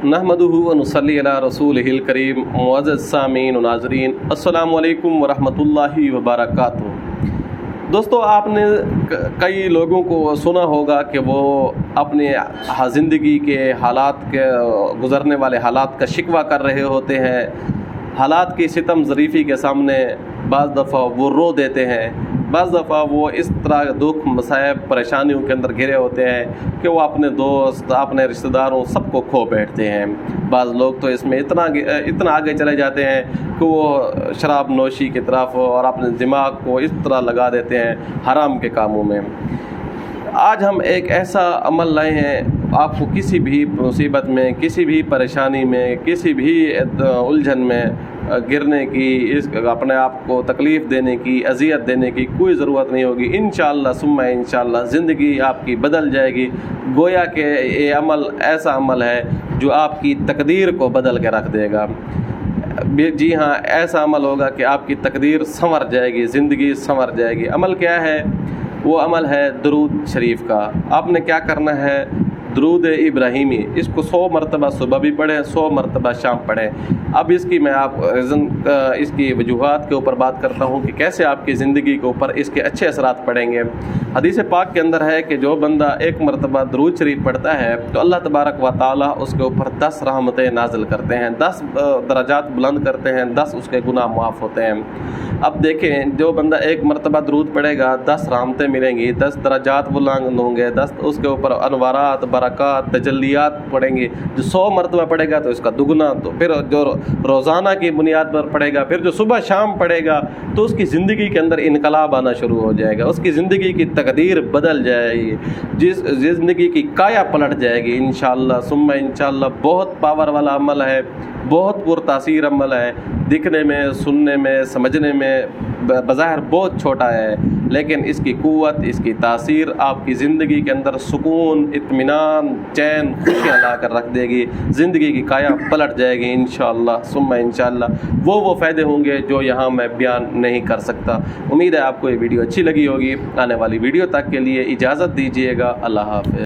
नहमदुहु व नुसल्ली अला रसूलिहिल करीम। मुअज़्ज़ज़ सामीन व नाज़रीन, अस्सलामु अलैकुम व रहमतुल्लाहि व बरकातुहू। दोस्तों, आपने कई लोगों को सुना होगा कि वो अपने ज़िंदगी के हालात के गुज़रने वाले हालात का शिकवा कर रहे होते हैं। हालात की सितम ज़रीफ़ी के सामने बाज़ दफ़ा वो रो देते हैं, बाज़ दफ़ा वो इस तरह दुख मसाइब परेशानियों के अंदर घिरे होते हैं कि वो अपने दोस्त, अपने रिश्तेदारों सबको खो बैठते हैं। बाज़ लोग तो इसमें इतना आगे चले जाते हैं कि वो शराब नोशी की तरफ और अपने दिमाग को इस तरह लगा देते हैं हराम के कामों में। आज हम एक ऐसा अमल लाए हैं, आपको किसी भी मुसीबत में, किसी भी परेशानी में, किसी भी उलझन में गिरने की, इस अपने आप को तकलीफ़ देने की, अज़ियत देने की कोई ज़रूरत नहीं होगी। इंशाअल्लाह सुम्मा इंशाअल्लाह ज़िंदगी आपकी बदल जाएगी। गोया कि ये अमल ऐसा अमल है जो आपकी तकदीर को बदल के रख देगा। जी हाँ, ऐसा अमल होगा कि आपकी तकदीर संवर जाएगी, ज़िंदगी संवर जाएगी। अमल क्या है? वो अमल है दरूद शरीफ का। आपने क्या करना है? दरूद इब्राहिमी, इसको 100 मरतबा सुबह भी पढ़ें, 100 मरतबा शाम पढ़ें। अब इसकी मैं इसकी वजूहात के ऊपर बात करता हूँ कि कैसे आपकी ज़िंदगी के ऊपर इसके अच्छे असरात पड़ेंगे। हदीस पाक के अंदर है कि जो बंदा 1 मरतबा दरूद शरीफ पढ़ता है तो अल्लाह तबारक व ताला उसके ऊपर 10 रहमतें नाजिल करते हैं, 10 दराजात बुलंद करते हैं, 10 उसके गुनाह माफ़ होते हैं। अब देखें, जो बंदा 1 मरतबा दरूद पढ़ेगा 10 रहमतें मिलेंगी, 10 दराजात बुलंद होंगे, 10 उसके ऊपर अनवारात, बरक़ात, तजल्लियात पढ़ेंगे। जो 100 मरतबा पढ़ेगा तो इसका दुगना, तो फिर जो रोज़ाना की बुनियाद पर पढ़ेगा, फिर जो सुबह शाम पढ़ेगा तो उसकी ज़िंदगी के अंदर इनकलाब आना शुरू हो जाएगा, उसकी ज़िंदगी की तकदीर बदल जाएगी, जिस ज़िंदगी की काया पलट जाएगी इंशाअल्लाह सुम्मा इंशाअल्लाह। बहुत पावर वाला अमल है, बहुत पुरतासीर अमल है। दिखने में, सुनने में, समझने में बज़ाहिर बहुत छोटा है, लेकिन इसकी क़ुव्वत, इसकी तासीर आपकी ज़िंदगी के अंदर सुकून, इत्मीनान, चैन, खुशियाँ ला कर रख देगी। ज़िंदगी की काया पलट जाएगी इंशाअल्लाह सुम्मा इंशाअल्लाह। वो फ़ायदे होंगे जो यहाँ मैं बयान नहीं कर सकता। उम्मीद है आपको ये वीडियो अच्छी लगी होगी। आने वाली वीडियो तक के लिए इजाज़त दीजिएगा। अल्लाह हाफ़िज़।